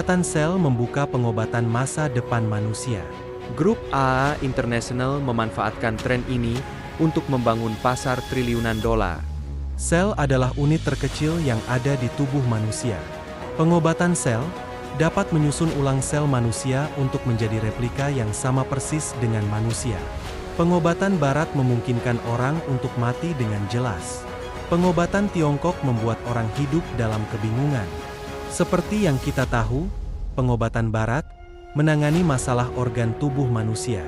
Pengobatan sel membuka pengobatan masa depan manusia. Grup AAA International memanfaatkan tren ini untuk membangun pasar triliunan dolar. Sel adalah unit terkecil yang ada di tubuh manusia. Pengobatan sel dapat menyusun ulang sel manusia untuk menjadi replika yang sama persis dengan manusia. Pengobatan barat memungkinkan orang untuk mati dengan jelas. Pengobatan Tiongkok membuat orang hidup dalam kebingungan. Seperti yang kita tahu, pengobatan barat menangani masalah organ tubuh manusia.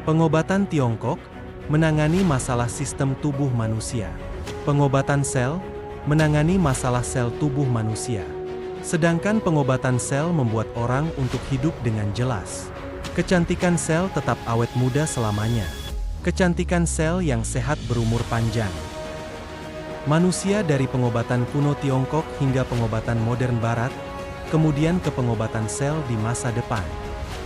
Pengobatan Tiongkok menangani masalah sistem tubuh manusia. Pengobatan sel menangani masalah sel tubuh manusia. Sedangkan pengobatan sel membuat orang untuk hidup dengan jelas. Kecantikan sel tetap awet muda selamanya. Kecantikan sel yang sehat berumur panjang. Manusia dari pengobatan kuno Tiongkok hingga pengobatan modern barat, kemudian ke pengobatan sel di masa depan.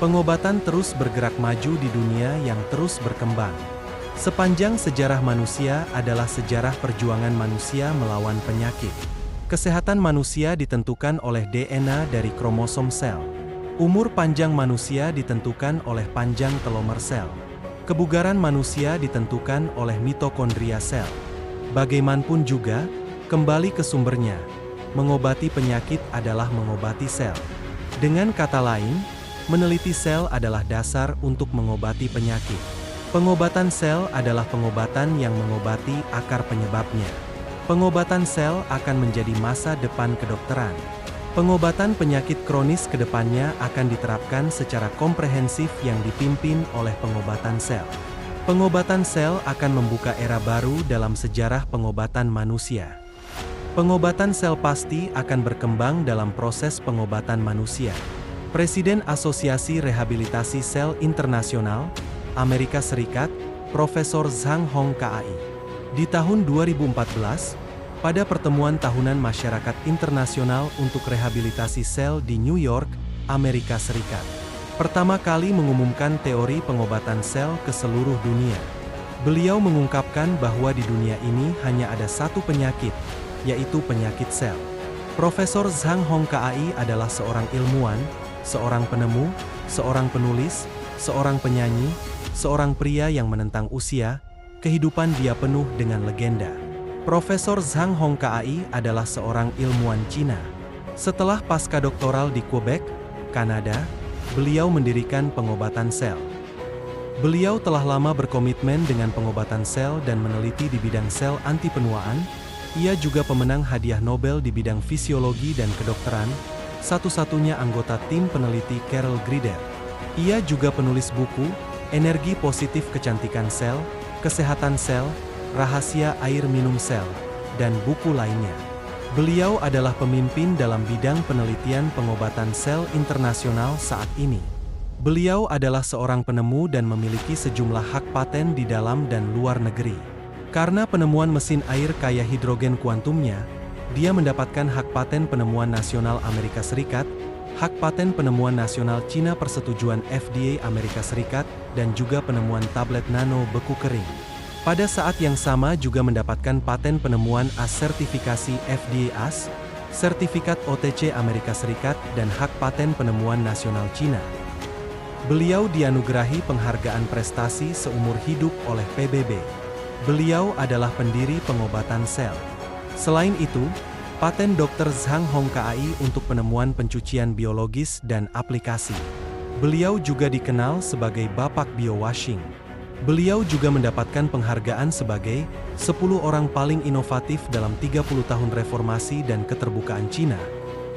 Pengobatan terus bergerak maju di dunia yang terus berkembang. Sepanjang sejarah manusia adalah sejarah perjuangan manusia melawan penyakit. Kesehatan manusia ditentukan oleh DNA dari kromosom sel. Umur panjang manusia ditentukan oleh panjang telomer sel. Kebugaran manusia ditentukan oleh mitokondria sel. Bagaimanapun juga, kembali ke sumbernya, mengobati penyakit adalah mengobati sel. Dengan kata lain, meneliti sel adalah dasar untuk mengobati penyakit. Pengobatan sel adalah pengobatan yang mengobati akar penyebabnya. Pengobatan sel akan menjadi masa depan kedokteran. Pengobatan penyakit kronis ke depannya akan diterapkan secara komprehensif yang dipimpin oleh pengobatan sel. Pengobatan sel akan membuka era baru dalam sejarah pengobatan manusia. Pengobatan sel pasti akan berkembang dalam proses pengobatan manusia. Presiden Asosiasi Rehabilitasi Sel Internasional, Amerika Serikat, Profesor Zhang Hong KAI. Di tahun 2014, pada pertemuan tahunan Masyarakat Internasional untuk Rehabilitasi Sel di New York, Amerika Serikat, pertama kali mengumumkan teori pengobatan sel ke seluruh dunia. Beliau mengungkapkan bahwa di dunia ini hanya ada satu penyakit, yaitu penyakit sel. Profesor Zhang Hong KAI adalah seorang ilmuwan, seorang penemu, seorang penulis, seorang penyanyi, seorang pria yang menentang usia. Kehidupan dia penuh dengan legenda. Profesor Zhang Hong KAI adalah seorang ilmuwan Cina. Setelah pasca doktoral di Quebec, Kanada, beliau mendirikan pengobatan sel. Beliau telah lama berkomitmen dengan pengobatan sel dan meneliti di bidang sel anti penuaan. Ia juga pemenang hadiah Nobel di bidang fisiologi dan kedokteran, satu-satunya anggota tim peneliti Carol Grider. Ia juga penulis buku, Energi Positif Kecantikan Sel, Kesehatan Sel, Rahasia Air Minum Sel, dan buku lainnya. Beliau adalah pemimpin dalam bidang penelitian pengobatan sel internasional saat ini. Beliau adalah seorang penemu dan memiliki sejumlah hak paten di dalam dan luar negeri. Karena penemuan mesin air kaya hidrogen kuantumnya, dia mendapatkan hak paten penemuan nasional Amerika Serikat, hak paten penemuan nasional Cina persetujuan FDA Amerika Serikat, dan juga penemuan tablet nano beku kering. Pada saat yang sama juga mendapatkan paten penemuan AS sertifikasi FDA AS, sertifikat OTC Amerika Serikat, dan hak paten penemuan nasional Cina. Beliau dianugerahi penghargaan prestasi seumur hidup oleh PBB. Beliau adalah pendiri pengobatan sel. Selain itu, paten Dr. Zhang Hong KAI untuk penemuan pencucian biologis dan aplikasi. Beliau juga dikenal sebagai Bapak Biowashing. Beliau juga mendapatkan penghargaan sebagai 10 orang paling inovatif dalam 30 tahun reformasi dan keterbukaan Cina,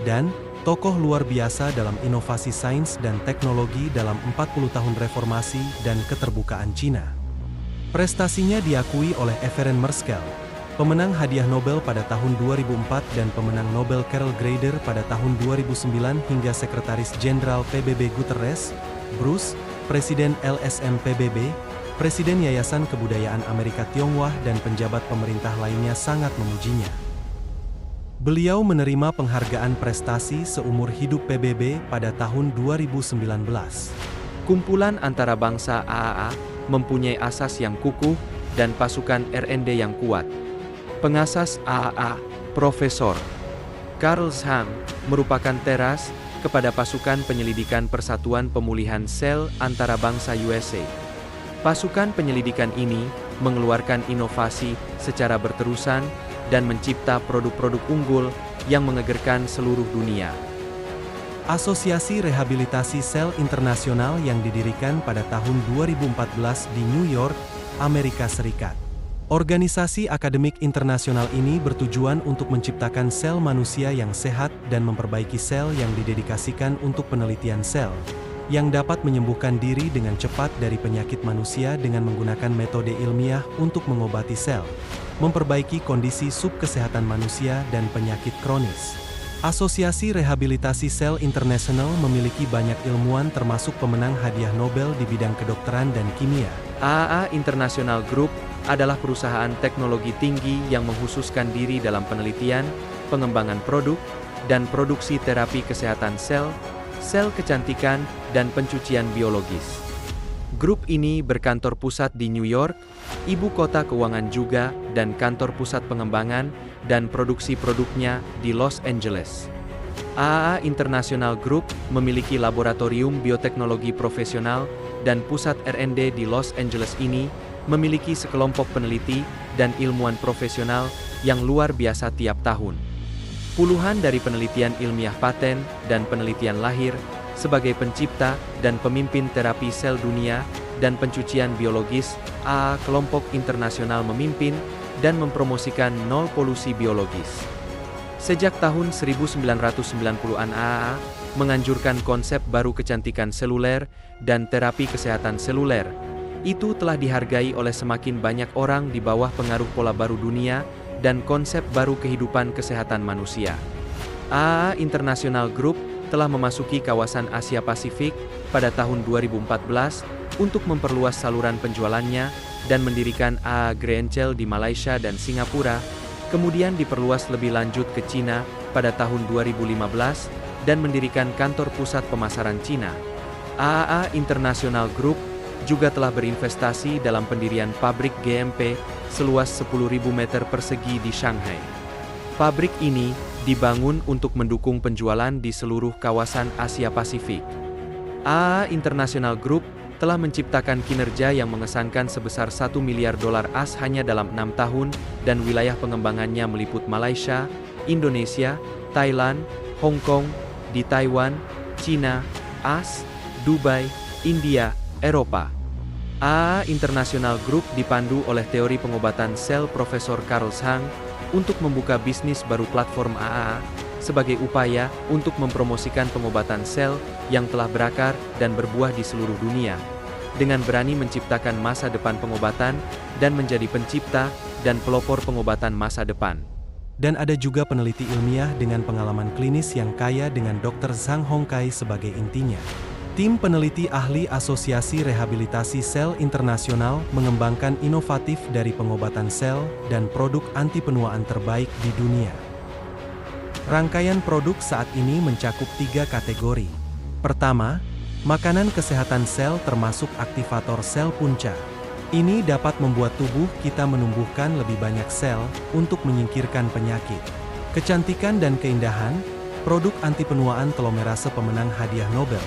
dan tokoh luar biasa dalam inovasi sains dan teknologi dalam 40 tahun reformasi dan keterbukaan Cina. Prestasinya diakui oleh Everett Merskell, pemenang hadiah Nobel pada tahun 2004 dan pemenang Nobel Carol Grider pada tahun 2009 hingga Sekretaris Jenderal PBB Guterres, Bruce, Presiden LSM PBB, Presiden Yayasan Kebudayaan Amerika Tionghoa dan penjabat pemerintah lainnya sangat memujinya. Beliau menerima penghargaan prestasi seumur hidup PBB pada tahun 2019. Kumpulan antarabangsa AAA mempunyai asas yang kukuh dan pasukan R&D yang kuat. Pengasas AAA, Profesor Carl Zhang, merupakan teras kepada pasukan penyelidikan Persatuan Pemulihan Sel Antarabangsa USA. Pasukan penyelidikan ini mengeluarkan inovasi secara berterusan dan mencipta produk-produk unggul yang menggegerkan seluruh dunia. Asosiasi Rehabilitasi Sel Internasional yang didirikan pada tahun 2014 di New York, Amerika Serikat. Organisasi akademik internasional ini bertujuan untuk menciptakan sel manusia yang sehat dan memperbaiki sel yang didedikasikan untuk penelitian sel, yang dapat menyembuhkan diri dengan cepat dari penyakit manusia dengan menggunakan metode ilmiah untuk mengobati sel, memperbaiki kondisi subkesehatan manusia dan penyakit kronis. Asosiasi Rehabilitasi Sel Internasional memiliki banyak ilmuwan termasuk pemenang hadiah Nobel di bidang kedokteran dan kimia. AAA International Group adalah perusahaan teknologi tinggi yang menghususkan diri dalam penelitian, pengembangan produk, dan produksi terapi kesehatan sel, sel kecantikan, dan pencucian biologis. Grup ini berkantor pusat di New York, ibu kota keuangan juga, dan kantor pusat pengembangan dan produksi produknya di Los Angeles. AAA International Group memiliki laboratorium bioteknologi profesional dan pusat R&D di Los Angeles ini memiliki sekelompok peneliti dan ilmuwan profesional yang luar biasa tiap tahun. Puluhan dari penelitian ilmiah paten dan penelitian lahir sebagai pencipta dan pemimpin terapi sel dunia dan pencucian biologis. AAA kelompok internasional memimpin dan mempromosikan nol polusi biologis. Sejak tahun 1990-an AAA menganjurkan konsep baru kecantikan seluler dan terapi kesehatan seluler. Itu telah dihargai oleh semakin banyak orang di bawah pengaruh pola baru dunia dan konsep baru kehidupan kesehatan manusia. AAA International Group telah memasuki kawasan Asia Pasifik pada tahun 2014 untuk memperluas saluran penjualannya dan mendirikan AAA Greencell di Malaysia dan Singapura, kemudian diperluas lebih lanjut ke Cina pada tahun 2015 dan mendirikan kantor pusat pemasaran Cina. AAA International Group juga telah berinvestasi dalam pendirian pabrik GMP seluas 10.000 meter persegi di Shanghai. Pabrik ini dibangun untuk mendukung penjualan di seluruh kawasan Asia Pasifik. AAA International Group telah menciptakan kinerja yang mengesankan sebesar $1 miliar AS hanya dalam 6 tahun dan wilayah pengembangannya meliput Malaysia, Indonesia, Thailand, Hong Kong, di Taiwan, China, AS, Dubai, India, Eropa. AAA International Group dipandu oleh teori pengobatan sel Profesor Carl Zhang untuk membuka bisnis baru platform AAA sebagai upaya untuk mempromosikan pengobatan sel yang telah berakar dan berbuah di seluruh dunia, dengan berani menciptakan masa depan pengobatan dan menjadi pencipta dan pelopor pengobatan masa depan. Dan ada juga peneliti ilmiah dengan pengalaman klinis yang kaya dengan Dr. Zhang Hongkai sebagai intinya. Tim peneliti ahli Asosiasi Rehabilitasi Sel Internasional mengembangkan inovatif dari pengobatan sel dan produk anti penuaan terbaik di dunia. Rangkaian produk saat ini mencakup 3 kategori. Pertama, makanan kesehatan sel termasuk aktivator sel punca. Ini dapat membuat tubuh kita menumbuhkan lebih banyak sel untuk menyingkirkan penyakit. Kecantikan dan keindahan, produk anti penuaan telomerase pemenang hadiah Nobel,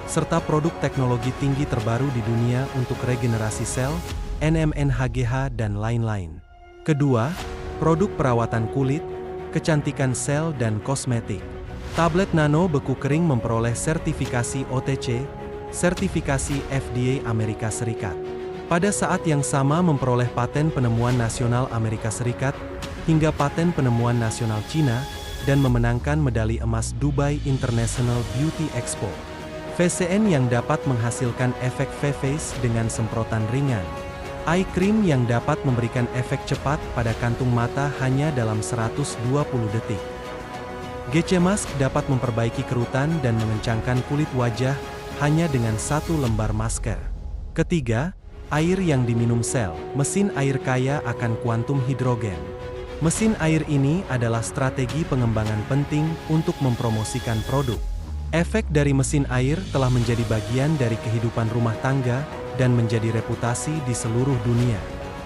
serta produk teknologi tinggi terbaru di dunia untuk regenerasi sel, NMNHGH dan lain-lain. Kedua, produk perawatan kulit, kecantikan sel dan kosmetik. Tablet nano beku kering memperoleh sertifikasi OTC, sertifikasi FDA Amerika Serikat. Pada saat yang sama memperoleh paten penemuan nasional Amerika Serikat, hingga paten penemuan nasional Cina, dan memenangkan medali emas Dubai International Beauty Expo. VCN yang dapat menghasilkan efek V-Face dengan semprotan ringan. Eye cream yang dapat memberikan efek cepat pada kantung mata hanya dalam 120 detik. GC Mask dapat memperbaiki kerutan dan mengencangkan kulit wajah hanya dengan 1 lembar masker. Ketiga, air yang diminum sel, mesin air kaya akan kuantum hidrogen. Mesin air ini adalah strategi pengembangan penting untuk mempromosikan produk. Efek dari mesin air telah menjadi bagian dari kehidupan rumah tangga dan menjadi reputasi di seluruh dunia.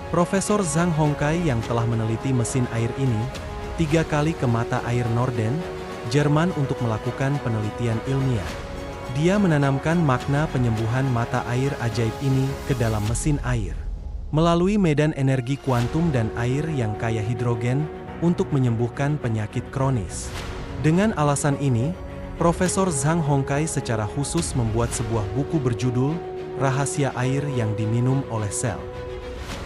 Profesor Zhang Hongkai yang telah meneliti mesin air ini 3 kali ke mata air Norden, Jerman untuk melakukan penelitian ilmiah. Dia menanamkan makna penyembuhan mata air ajaib ini ke dalam mesin air. Melalui medan energi kuantum dan air yang kaya hidrogen untuk menyembuhkan penyakit kronis. Dengan alasan ini, Profesor Zhang Hongkai secara khusus membuat sebuah buku berjudul Rahasia Air yang Diminum oleh Sel.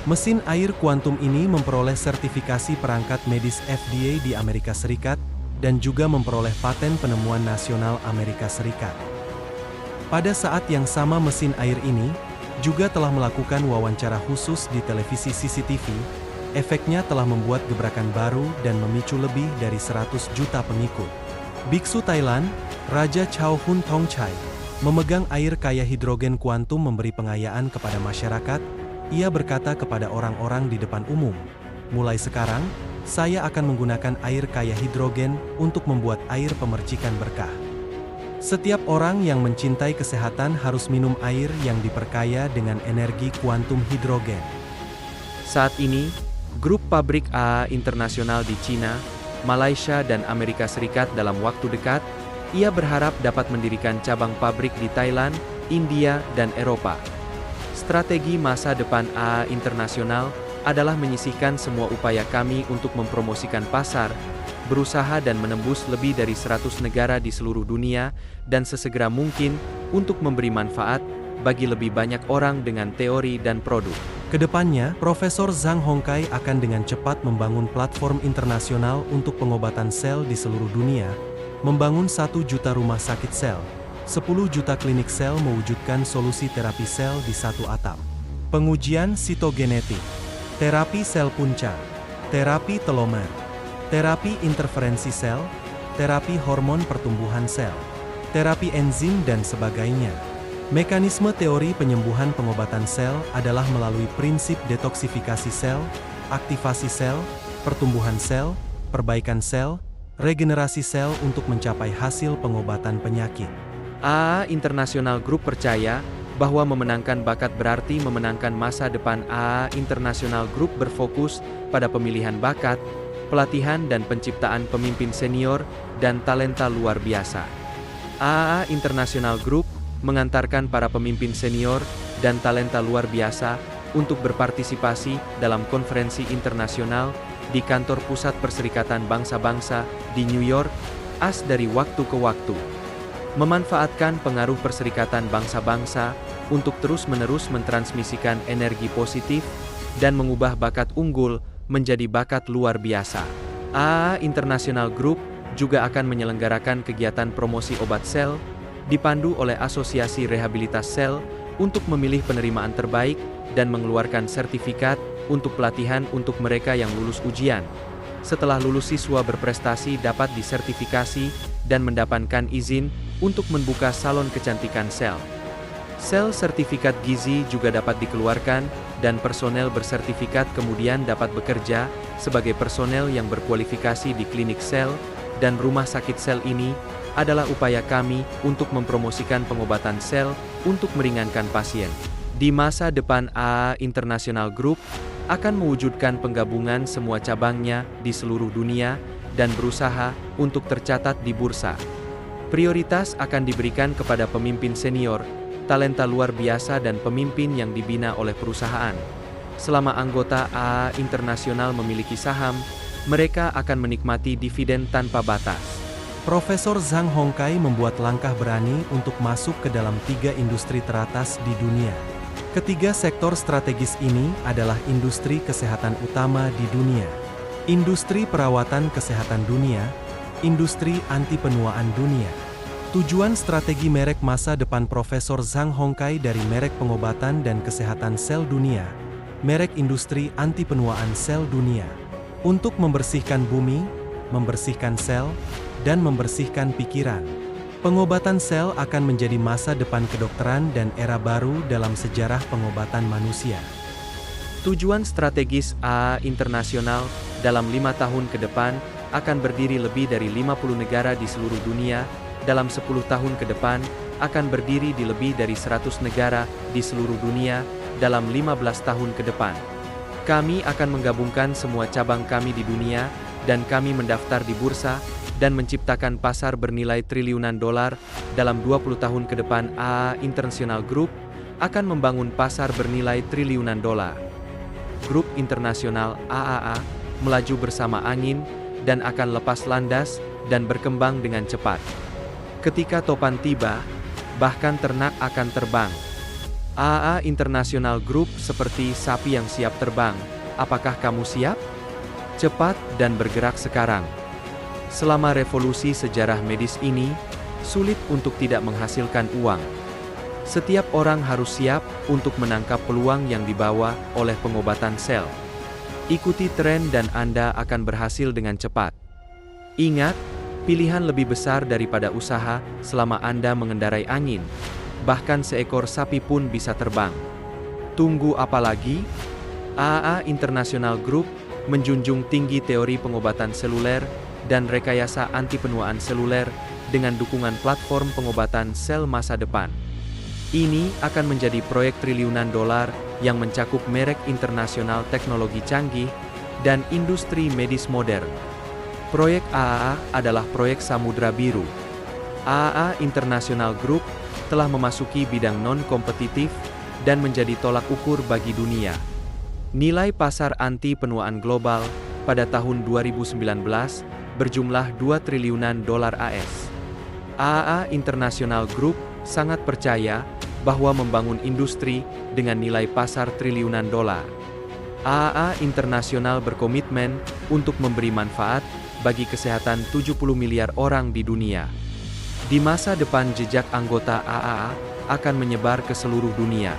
Mesin air kuantum ini memperoleh sertifikasi perangkat medis FDA di Amerika Serikat dan juga memperoleh paten penemuan nasional Amerika Serikat. Pada saat yang sama mesin air ini juga telah melakukan wawancara khusus di televisi CCTV. Efeknya telah membuat gebrakan baru dan memicu lebih dari 100 juta pengikut. Biksu Thailand, Raja Chao Hun Thongchai, memegang air kaya hidrogen kuantum memberi pengayaan kepada masyarakat. Ia berkata kepada orang-orang di depan umum, "Mulai sekarang, saya akan menggunakan air kaya hidrogen untuk membuat air pemercikan berkah. Setiap orang yang mencintai kesehatan harus minum air yang diperkaya dengan energi kuantum hidrogen." Saat ini, grup pabrik AAA internasional di Cina, Malaysia dan Amerika Serikat dalam waktu dekat, ia berharap dapat mendirikan cabang pabrik di Thailand, India, dan Eropa. Strategi masa depan AAA internasional adalah menyisihkan semua upaya kami untuk mempromosikan pasar, berusaha dan menembus lebih dari 100 negara di seluruh dunia, dan sesegera mungkin untuk memberi manfaat bagi lebih banyak orang dengan teori dan produk. Kedepannya, Profesor Zhang Hongkai akan dengan cepat membangun platform internasional untuk pengobatan sel di seluruh dunia, membangun 1 juta rumah sakit sel, 10 juta klinik sel mewujudkan solusi terapi sel di satu atap. Pengujian sitogenetik, terapi sel punca, terapi telomer, terapi interferensi sel, terapi hormon pertumbuhan sel, terapi enzim dan sebagainya. Mekanisme teori penyembuhan pengobatan sel adalah melalui prinsip detoksifikasi sel, aktivasi sel, pertumbuhan sel, perbaikan sel, regenerasi sel untuk mencapai hasil pengobatan penyakit. AAA International Group percaya bahwa memenangkan bakat berarti memenangkan masa depan. AAA International Group berfokus pada pemilihan bakat, pelatihan dan penciptaan pemimpin senior dan talenta luar biasa. AAA International Group mengantarkan para pemimpin senior dan talenta luar biasa untuk berpartisipasi dalam konferensi internasional di kantor pusat Perserikatan Bangsa-Bangsa di New York, AS dari waktu ke waktu. Memanfaatkan pengaruh Perserikatan Bangsa-Bangsa untuk terus-menerus mentransmisikan energi positif dan mengubah bakat unggul menjadi bakat luar biasa. AAA International Group juga akan menyelenggarakan kegiatan promosi obat sel, dipandu oleh Asosiasi Rehabilitas Sel untuk memilih penerimaan terbaik dan mengeluarkan sertifikat untuk pelatihan untuk mereka yang lulus ujian. Setelah lulus, siswa berprestasi dapat disertifikasi dan mendapatkan izin untuk membuka salon kecantikan sel. Sel sertifikat gizi juga dapat dikeluarkan, dan personel bersertifikat kemudian dapat bekerja sebagai personel yang berkualifikasi di klinik sel dan rumah sakit sel. Ini adalah upaya kami untuk mempromosikan pengobatan sel untuk meringankan pasien. Di masa depan, AAA International Group akan mewujudkan penggabungan semua cabangnya di seluruh dunia dan berusaha untuk tercatat di bursa. Prioritas akan diberikan kepada pemimpin senior, talenta luar biasa dan pemimpin yang dibina oleh perusahaan. Selama anggota AAA Internasional memiliki saham, mereka akan menikmati dividen tanpa batas. Profesor Zhang Hongkai membuat langkah berani untuk masuk ke dalam 3 industri teratas di dunia. Ketiga sektor strategis ini adalah industri kesehatan utama di dunia, industri perawatan kesehatan dunia, industri anti penuaan dunia. Tujuan strategi merek masa depan Profesor Zhang Hongkai dari merek pengobatan dan kesehatan sel dunia, merek industri anti penuaan sel dunia, untuk membersihkan bumi, membersihkan sel, dan membersihkan pikiran. Pengobatan sel akan menjadi masa depan kedokteran dan era baru dalam sejarah pengobatan manusia. Tujuan strategis AAA Internasional dalam 5 tahun ke depan akan berdiri lebih dari 50 negara di seluruh dunia. Dalam 10 tahun ke depan akan berdiri di lebih dari 100 negara di seluruh dunia. Dalam 15 tahun ke depan, kami akan menggabungkan semua cabang kami di dunia, dan kami mendaftar di bursa dan menciptakan pasar bernilai triliunan dolar dalam 20 tahun ke depan. AAA International Group akan membangun pasar bernilai triliunan dolar. Grup internasional AAA melaju bersama angin dan akan lepas landas dan berkembang dengan cepat. Ketika topan tiba, bahkan ternak akan terbang. AAA International Group seperti sapi yang siap terbang. Apakah kamu siap? Cepat dan bergerak sekarang. Selama revolusi sejarah medis ini, sulit untuk tidak menghasilkan uang. Setiap orang harus siap untuk menangkap peluang yang dibawa oleh pengobatan sel. Ikuti tren dan Anda akan berhasil dengan cepat. Ingat, pilihan lebih besar daripada usaha selama Anda mengendarai angin. Bahkan seekor sapi pun bisa terbang. Tunggu apa lagi? AAA International Group menjunjung tinggi teori pengobatan seluler dan rekayasa anti penuaan seluler dengan dukungan platform pengobatan sel masa depan. Ini akan menjadi proyek triliunan dolar yang mencakup merek internasional teknologi canggih dan industri medis modern. Proyek AAA adalah proyek Samudra Biru. AAA International Group telah memasuki bidang non-kompetitif dan menjadi tolak ukur bagi dunia. Nilai pasar anti penuaan global pada tahun 2019 berjumlah 2 triliunan dolar AS. AAA International Group sangat percaya bahwa membangun industri dengan nilai pasar triliunan dolar. AAA Internasional berkomitmen untuk memberi manfaat bagi kesehatan 70 miliar orang di dunia. Di masa depan jejak anggota AAA akan menyebar ke seluruh dunia.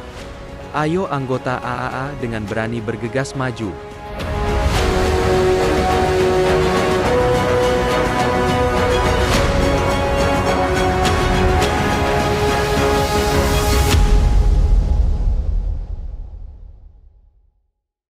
Ayo anggota AAA dengan berani bergegas maju.